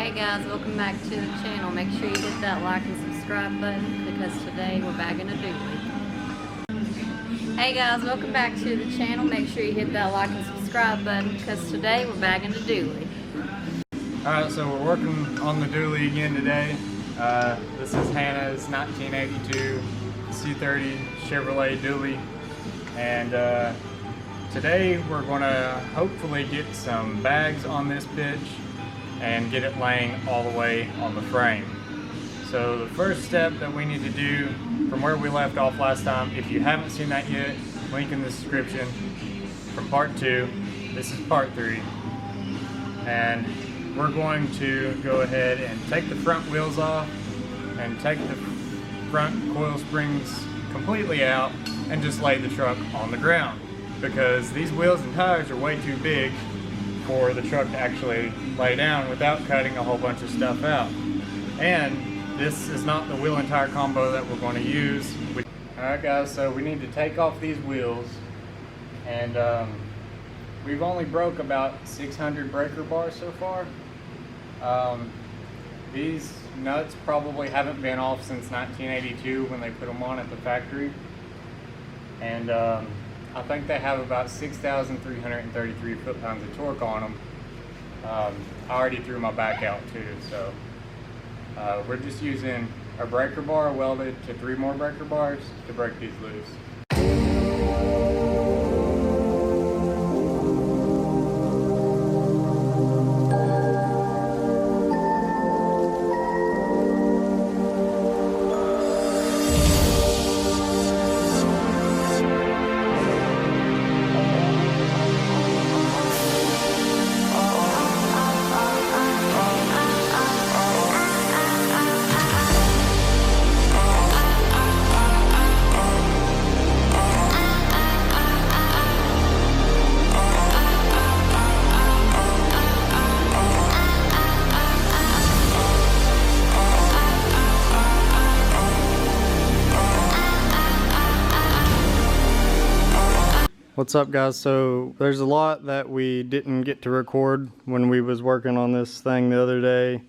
Hey guys, welcome back to the channel. Make sure you hit that like and subscribe button because today we're bagging a dually. Hey guys, welcome back to the channel. Make sure you hit that like and subscribe button because today we're bagging a dually. Alright, so we're working on the dually again today. This is Hannah's 1982 C30 Chevrolet dually. And today we're going to hopefully get some bags on this bitch and get it laying all the way on the frame. So the first step that we need to do from where we left off last time, if you haven't seen that yet, link in the description from part 2. This is part 3. And we're going to go ahead and take the front wheels off and take the front coil springs completely out and just lay the truck on the ground, because these wheels and tires are way too big for the truck to actually lay down without cutting a whole bunch of stuff out. And this is not the wheel and tire combo that we're going to use. Alright guys, so we need to take off these wheels, and we've only broke about 600 breaker bars so far. These nuts probably haven't been off since 1982 when they put them on at the factory, and I think they have about 6,333 foot-pounds of torque on them. I already threw my back out too, so we're just using a breaker bar welded to 3 more breaker bars to break these loose. What's up guys? So there's a lot that we didn't get to record when we was working on this thing the other day.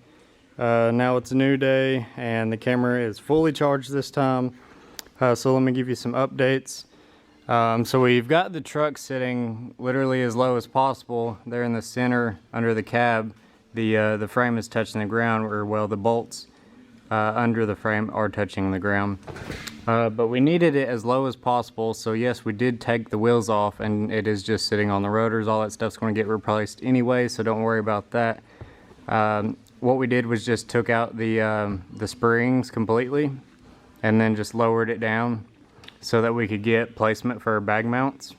Now it's a new day and the camera is fully charged this time. So let me give you some updates. So we've got the truck sitting literally as low as possible. There in the center under the cab. The frame is touching the ground, or well, the bolts under the frame are touching the ground. But we needed it as low as possible, so yes, we did take the wheels off, and it is just sitting on the rotors. All that stuff's going to get replaced anyway, so don't worry about that. What we did was just took out the springs completely, and then just lowered it down so that we could get placement for our bag mounts.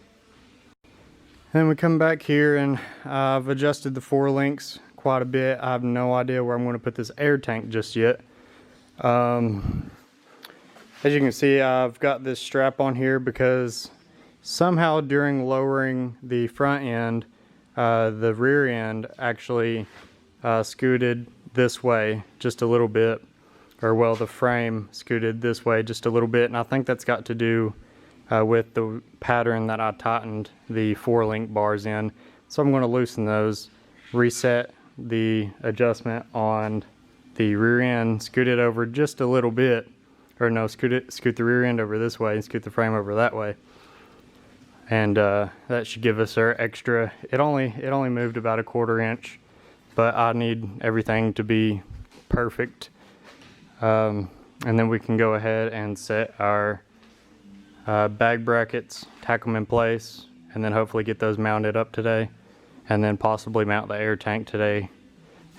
Then we come back here, and I've adjusted the 4 links quite a bit. I have no idea where I'm going to put this air tank just yet. As you can see, I've got this strap on here because somehow during lowering the front end, the rear end actually scooted this way just a little bit, or well, the frame scooted this way just a little bit, and I think that's got to do with the pattern that I tightened the 4 link bars in. So I'm going to loosen those, reset the adjustment on the rear end, scoot it over just a little bit. Or no, scoot the rear end over this way and scoot the frame over that way, and that should give us our extra. It only moved about a 1/4 inch, but I need everything to be perfect, and then we can go ahead and set our bag brackets, tack them in place, and then hopefully get those mounted up today, and then possibly mount the air tank today,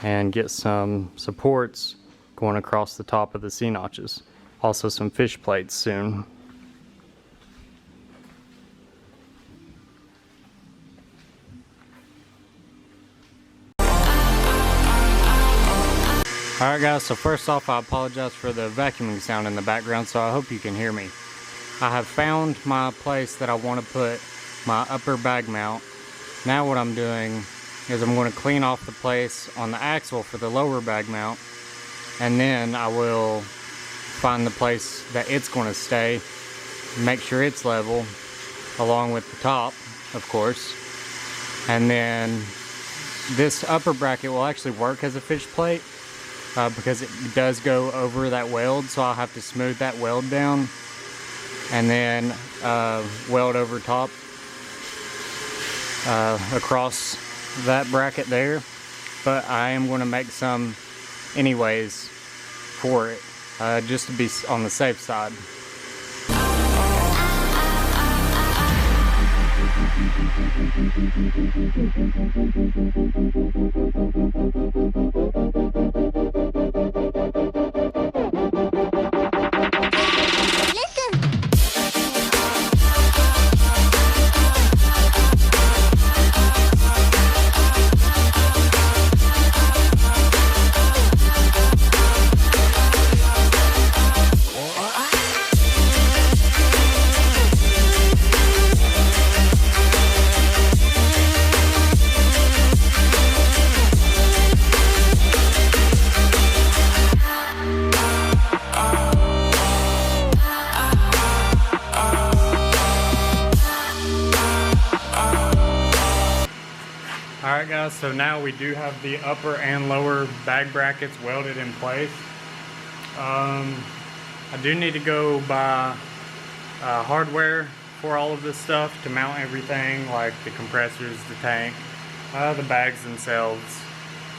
and get some supports going across the top of the C-notches. Also some fish plates soon. Alright guys, so first off, I apologize for the vacuuming sound in the background, so I hope you can hear me. I have found my place that I want to put my upper bag mount. Now what I'm doing is I'm going to clean off the place on the axle for the lower bag mount, and then I will find the place that it's going to stay, make sure it's level along with the top, of course, and then this upper bracket will actually work as a fish plate because it does go over that weld, so I'll have to smooth that weld down and then weld over top across that bracket there. But I am going to make some anyways for it, just to be on the safe side. Alright guys, so now we do have the upper and lower bag brackets welded in place. I do need to go buy hardware for all of this stuff to mount everything, like the compressors, the tank, the bags themselves.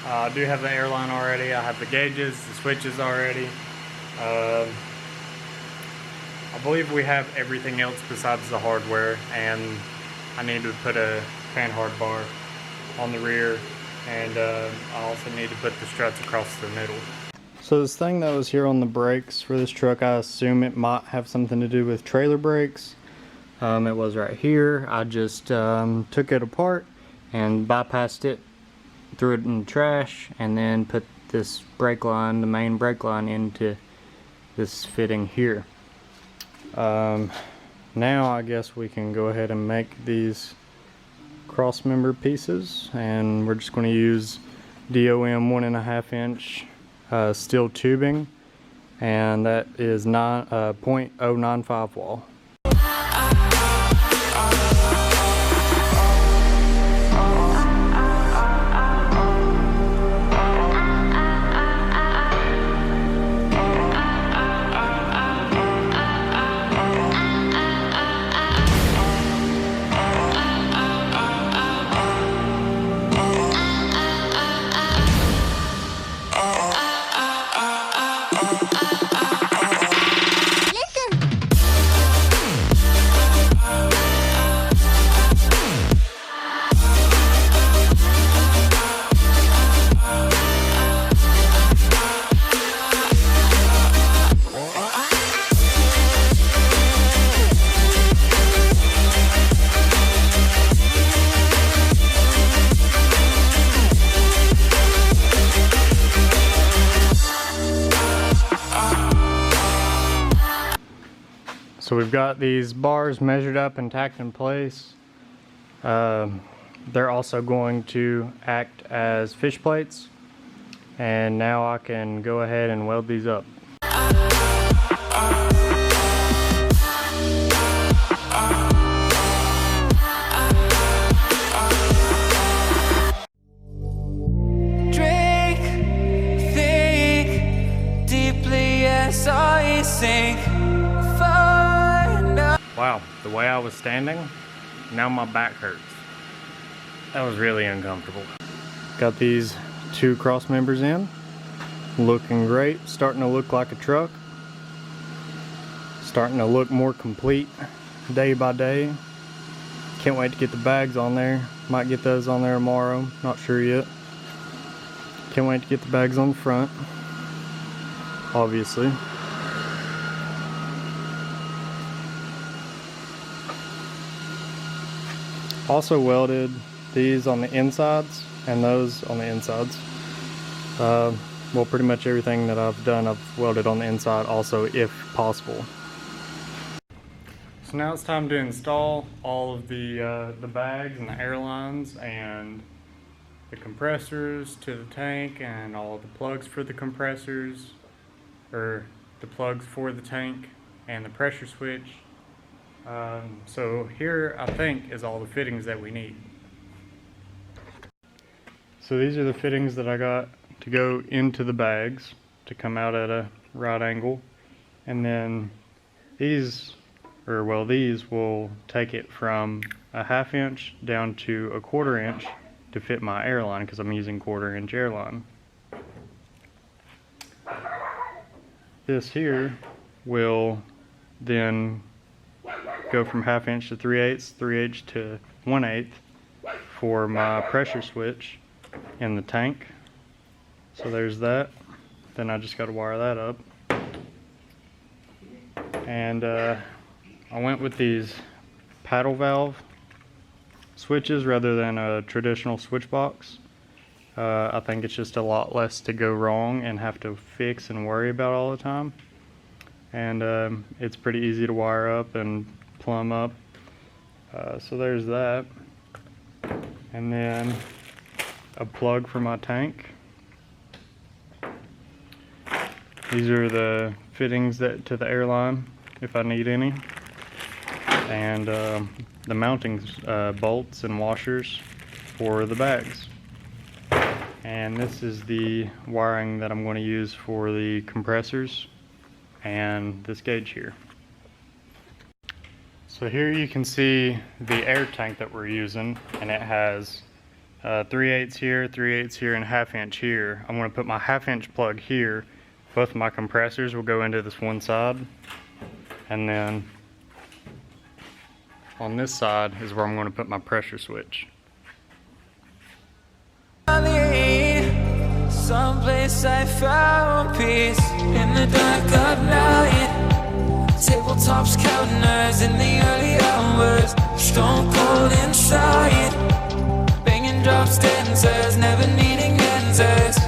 I do have the airline already, I have the gauges, the switches already. I believe we have everything else besides the hardware, and I need to put a fan hard bar on the rear, and I also need to put the struts across the middle. So this thing that was here on the brakes for this truck, I assume it might have something to do with trailer brakes. It was right here. I just took it apart and bypassed it, threw it in the trash, and then put this brake line, the main brake line, into this fitting here. Now I guess we can go ahead and make these crossmember pieces, and we're just going to use DOM 1.5 inch steel tubing, and that is 0.095 wall. So we've got these bars measured up and tacked in place. They're also going to act as fish plates, and now I can go ahead and weld these up. Drink, think deeply as I sink. Wow, the way I was standing, now my back hurts. That was really uncomfortable. Got these two cross members in, looking great, starting to look like a truck. Starting to look more complete day by day. Can't wait to get the bags on there. Might get those on there tomorrow, not sure yet. Can't wait to get the bags on the front, obviously. Also welded these on the insides and those on the insides. Well, pretty much everything that I've done, I've welded on the inside also, if possible. So now it's time to install all of the bags and the airlines and the compressors to the tank, and all of the plugs for the compressors, or the plugs for the tank, and the pressure switch. So here I think is all the fittings that we need. So these are the fittings that I got to go into the bags to come out at a right angle. And then these will take it from a 1/2 inch down to a 1/4 inch to fit my airline, because I'm using 1/4 inch airline. This here will then go from 1/2 inch to 3/8, 3/8 to 1/8 for my pressure switch in the tank. So there's that. Then I just got to wire that up. And I went with these paddle valve switches rather than a traditional switch box. I think it's just a lot less to go wrong and have to fix and worry about all the time. And it's pretty easy to wire up and plumb up. So there's that. And then a plug for my tank. These are the fittings to the airline if I need any. And the mounting bolts and washers for the bags. And this is the wiring that I'm going to use for the compressors and this gauge here. So here you can see the air tank that we're using, and it has 3/8 here, 3/8 here, and 1/2 inch here. I'm going to put my 1/2 inch plug here. Both of my compressors will go into this one side, and then on this side is where I'm going to put my pressure switch. Someplace I found peace in the dark of night. Tabletops, counters in the early hours. Stone cold inside. Banging drops, dancers, never needing answers.